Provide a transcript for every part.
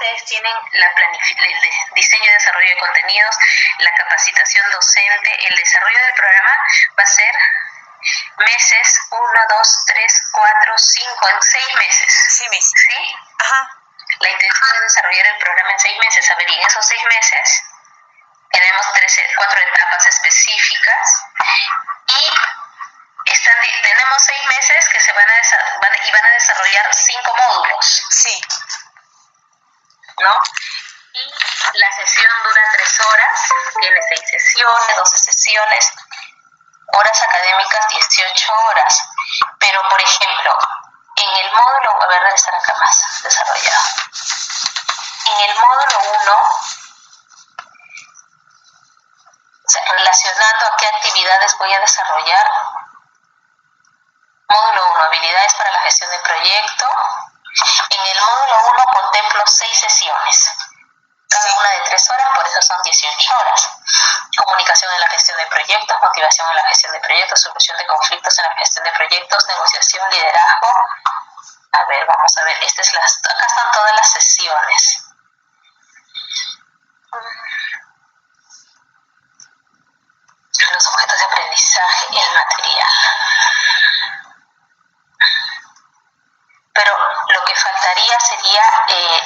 ustedes tienen el diseño y desarrollo de contenidos, la capacitación docente, el desarrollo del programa va a ser meses, 1, 2, 3, 4, 5, en 6 meses. Sí, Miss. ¿Sí? Ajá. La intención es desarrollar el programa en 6 meses. A ver, y en esos 6 meses tenemos 4 etapas específicas y tenemos 6 meses que van a desarrollar 5 módulos. Sí. ¿No? Y la sesión dura 3 horas, tiene 6 sesiones, 12 sesiones, horas académicas 18 horas. Pero, por ejemplo, en el módulo, a ver, debe estar acá más desarrollado. En el módulo 1, relacionando a qué actividades voy a desarrollar. Módulo 1, habilidades para la gestión de proyecto. En el módulo 1 contemplo 6 sesiones, cada una de 3 horas, por eso son 18 horas. Comunicación en la gestión de proyectos, motivación en la gestión de proyectos, solución de conflictos en la gestión de proyectos, negociación, liderazgo. A ver, vamos a ver, acá están todas las sesiones. Los objetos de aprendizaje y el material. Pero lo que faltaría sería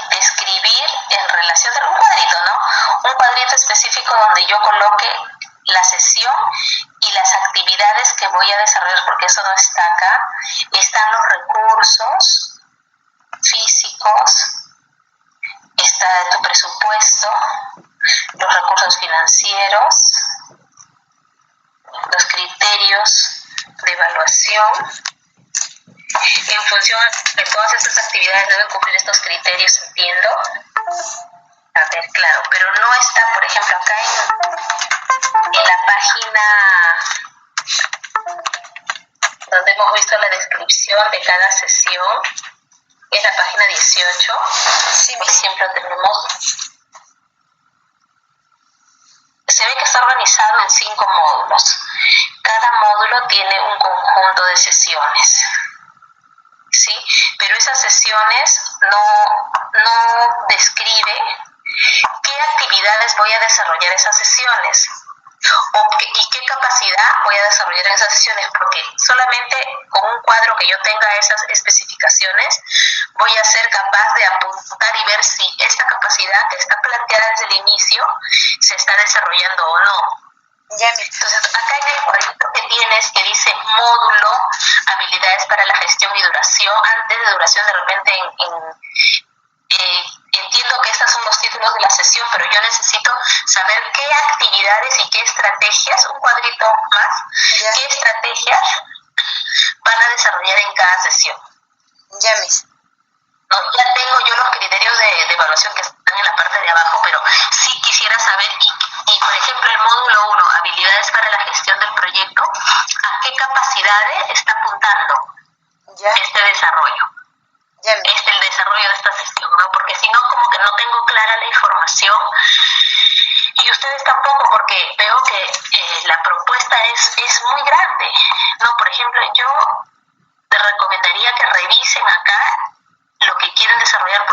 describir en relación a un cuadrito, ¿no? Un cuadrito específico donde yo coloque la sesión y las actividades que voy a desarrollar, porque eso no está acá. Están los recursos físicos, está tu presupuesto, los recursos financieros, los criterios de evaluación. En función de todas estas actividades deben cumplir estos criterios, entiendo. A ver, claro, pero no está, por ejemplo, acá en la página donde hemos visto la descripción de cada sesión, es la página 18. Sí, por ejemplo, se ve que está organizado en 5 módulos. Cada módulo tiene un conjunto de sesiones. ¿Sí? Pero esas sesiones no describe qué actividades voy a desarrollar esas sesiones y qué capacidad voy a desarrollar en esas sesiones, porque solamente con un cuadro que yo tenga esas especificaciones voy a ser capaz de apuntar y ver si esta capacidad que está planteada desde el inicio se está desarrollando o no. Entonces, acá en el cuadrito que tienes que dice módulo, habilidades para la gestión y duración, antes de duración de repente entiendo que estos son los títulos de la sesión, pero yo necesito saber qué actividades y qué estrategias, un cuadrito más, qué estrategias van a desarrollar en cada sesión. No, ya tengo yo los criterios de evaluación que están en la parte de abajo, pero sí quisiera saber, y por ejemplo el módulo 1, habilidades para la gestión del proyecto, ¿a qué capacidades está apuntando este desarrollo? El desarrollo de esta sesión, ¿no? Porque si no, como que no tengo clara la información, y ustedes tampoco, porque veo que la propuesta es muy grande, ¿no? Por ejemplo, yo te recomendaría que revisen acá lo que quieren desarrollar,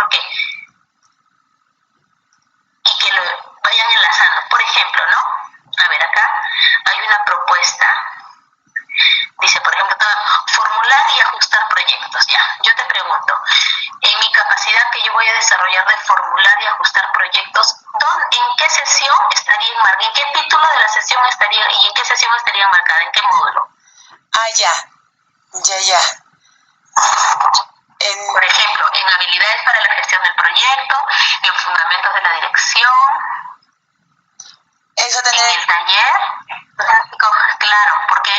y que lo vayan enlazando. Por ejemplo, ¿no? A ver, acá hay una propuesta, dice, por ejemplo, formular y ajustar proyectos. Ya, yo te pregunto, en mi capacidad que yo voy a desarrollar de formular y ajustar proyectos, ¿en qué sesión estaría enmarcada? ¿En qué título de la sesión estaría y en qué sesión estaría enmarcada? ¿En qué módulo? Ya. Por ejemplo, en habilidades para la gestión del proyecto, en fundamentos de la dirección, en el taller, claro, porque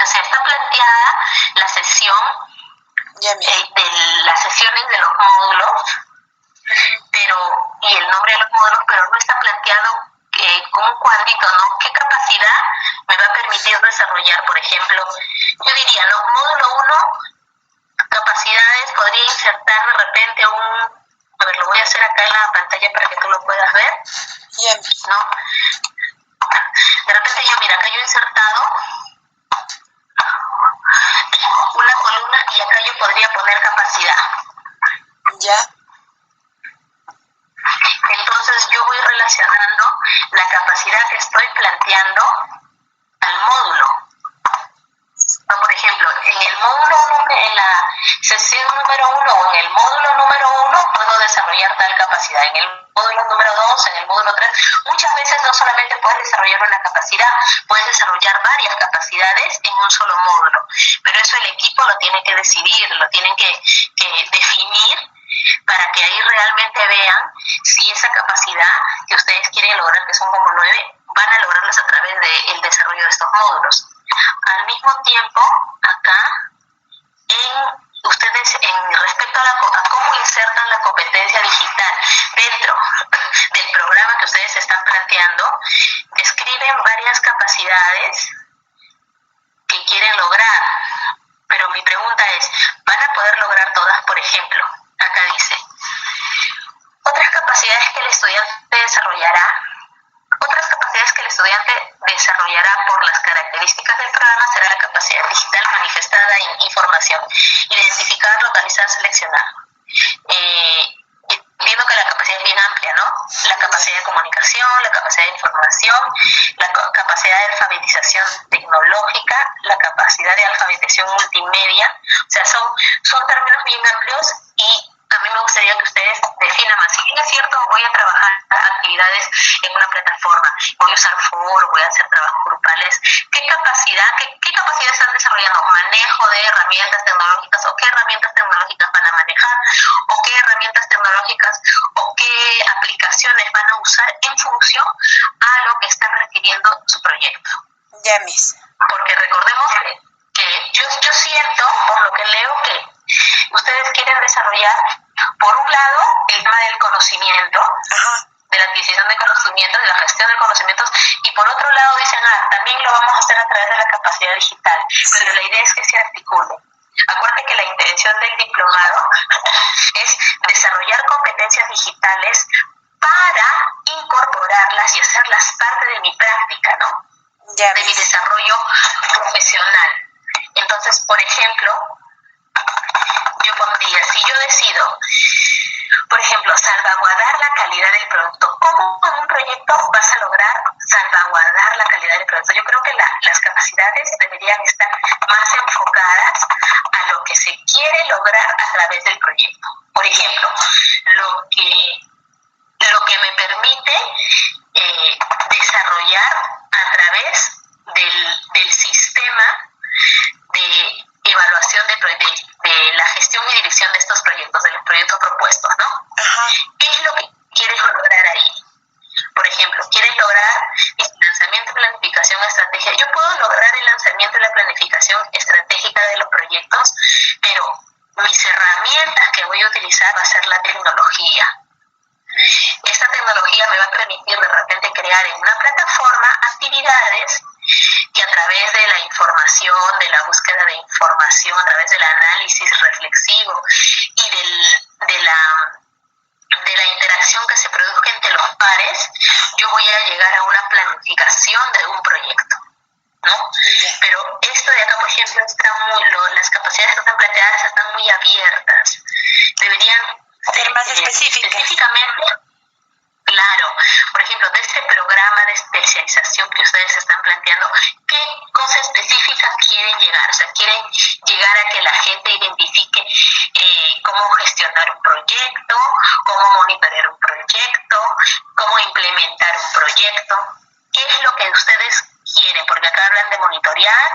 se está planteada la sesión de las sesiones de los módulos, y el nombre de los módulos, pero no está planteado como un cuadrito, ¿no? ¿Qué capacidad me va a permitir desarrollar? Por ejemplo, yo diría, ¿no? Módulo 1, capacidades, podría insertar de repente a ver, lo voy a hacer acá en la pantalla para que tú lo puedas ver, ¿no? De repente mira, acá yo he insertado una columna y acá yo podría poner capacidad. la capacidad que estoy planteando al módulo. No, por ejemplo, en la sesión número 1 o en el módulo número 1 puedo desarrollar tal capacidad. En el módulo número 2, en el módulo 3, muchas veces no solamente puedes desarrollar una capacidad, puedes desarrollar varias capacidades en un solo módulo. Pero eso el equipo lo tiene que decidir, lo tienen que definir para que ahí realmente vean si esa capacidad que ustedes quieren lograr, que son como 9, van a lograrlas a través del desarrollo de estos módulos. Al mismo tiempo, acá, ustedes respecto a cómo insertan la competencia digital dentro del programa que ustedes están planteando, describen varias capacidades que quieren lograr. Pero mi pregunta es, ¿van a poder lograr todas? Por ejemplo, acá dice, otras capacidades que el estudiante desarrollará por las características del programa será la capacidad digital manifestada en información, identificar, localizar, seleccionar. Entiendo que la capacidad es bien amplia, ¿no? La capacidad de comunicación, la capacidad de información, la capacidad de alfabetización tecnológica, la capacidad de alfabetización multimedia. O sea, son términos bien amplios y a mí me gustaría que ustedes definan más. Si bien es cierto, voy a trabajar actividades en una plataforma, voy a usar foros, voy a hacer trabajos grupales, ¿qué capacidades están desarrollando? ¿Manejo de herramientas tecnológicas o qué herramientas tecnológicas van a manejar? ¿O qué herramientas tecnológicas o qué aplicaciones van a usar en función a lo que está requiriendo su proyecto? Ya, Miss. Porque recordemos que yo siento, por lo que leo, que ustedes quieren desarrollar, por un lado, el tema del conocimiento, de la adquisición de conocimientos, de la gestión de conocimientos, y por otro lado dicen, también lo vamos a hacer a través de la capacidad digital, pero la idea es que se articule. Acuérdate que la intención del diplomado es desarrollar competencias digitales para incorporarlas y hacerlas parte de mi práctica, ¿no? De mi desarrollo profesional. Entonces, por ejemplo, yo pondría, si yo decido, por ejemplo, salvaguardar la calidad del producto, ¿cómo en un proyecto vas a lograr salvaguardar la calidad del producto? Yo creo que las capacidades deberían estar más enfocadas a lo que se quiere lograr a través del proyecto. Por ejemplo, lo que me permite desarrollar a través del sistema de evaluación de la gestión y dirección de estos proyectos, de los proyectos propuestos, ¿no? ¿Qué es lo que quieres lograr ahí? Por ejemplo, ¿quieres lograr el lanzamiento y planificación estratégica? Yo puedo lograr el lanzamiento y la planificación estratégica de los proyectos, pero mis herramientas que voy a utilizar va a ser la tecnología. Esta tecnología me va a permitir de repente crear en una plataforma actividades que a través de la información, de la búsqueda de información, a través del análisis reflexivo y de la interacción que se produzca entre los pares, yo voy a llegar a una planificación de un proyecto, ¿no? Pero esto de acá, por ejemplo, las capacidades que están planteadas están muy abiertas. Deberían ser más específicamente, claro, por ejemplo, de este programa de especialización que ustedes están planteando, ¿qué cosa específica quieren llegar? O sea, quieren llegar a que la gente identifique cómo gestionar un proyecto, cómo monitorear un proyecto, cómo implementar un proyecto. ¿Qué es lo que ustedes quieren? Porque acá hablan de monitorear,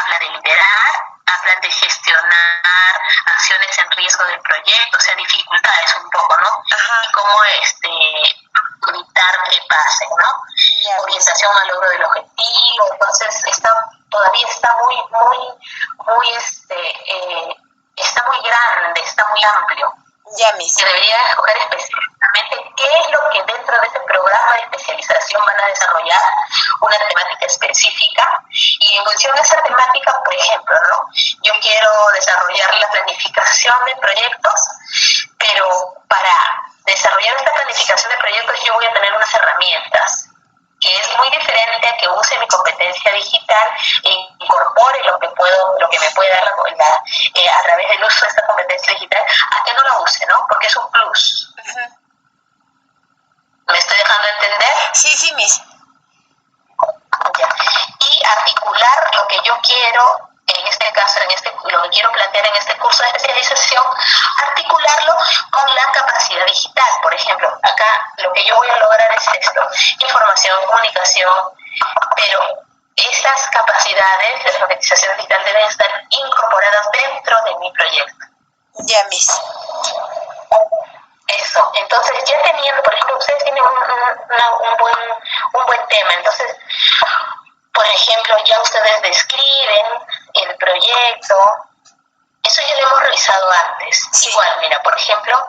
hablan de liderar, hablan de gestionar acciones en riesgo del proyecto, o sea, dificultades un poco, ¿no? Y cómo evitar que pasen, ¿no? Orientación al logro del objetivo. Entonces todavía está está muy grande, está muy amplio. Se debería escoger específicamente qué es lo que dentro de ese programa de especialización van a desarrollar, una temática específica, y en función de esa temática, por ejemplo, ¿no? Yo quiero desarrollar la planificación de proyectos, pero para desarrollar esta planificación de proyectos yo voy a tener unas herramientas que es muy diferente a que use mi competencia digital e incorpore lo que me puede dar a través del uso de esta competencia digital, a que no la use, ¿no? Porque es un plus. ¿Me estoy dejando entender? Sí, Miss. Ya. Y articular lo que yo quiero, en este caso, lo que quiero plantear en este curso de especialización, articularlo con la capacidad digital. Por ejemplo, acá lo que yo voy a lograr es esto: información, comunicación, pero estas capacidades de la alfabetización digital deben estar incorporadas dentro de mi proyecto. Ya, Miss. Eso. Entonces, ya teniendo, por ejemplo, ustedes tienen un buen tema. Entonces, por ejemplo, ya ustedes describen el proyecto. Eso ya lo hemos revisado antes. Sí. Igual, mira, por ejemplo,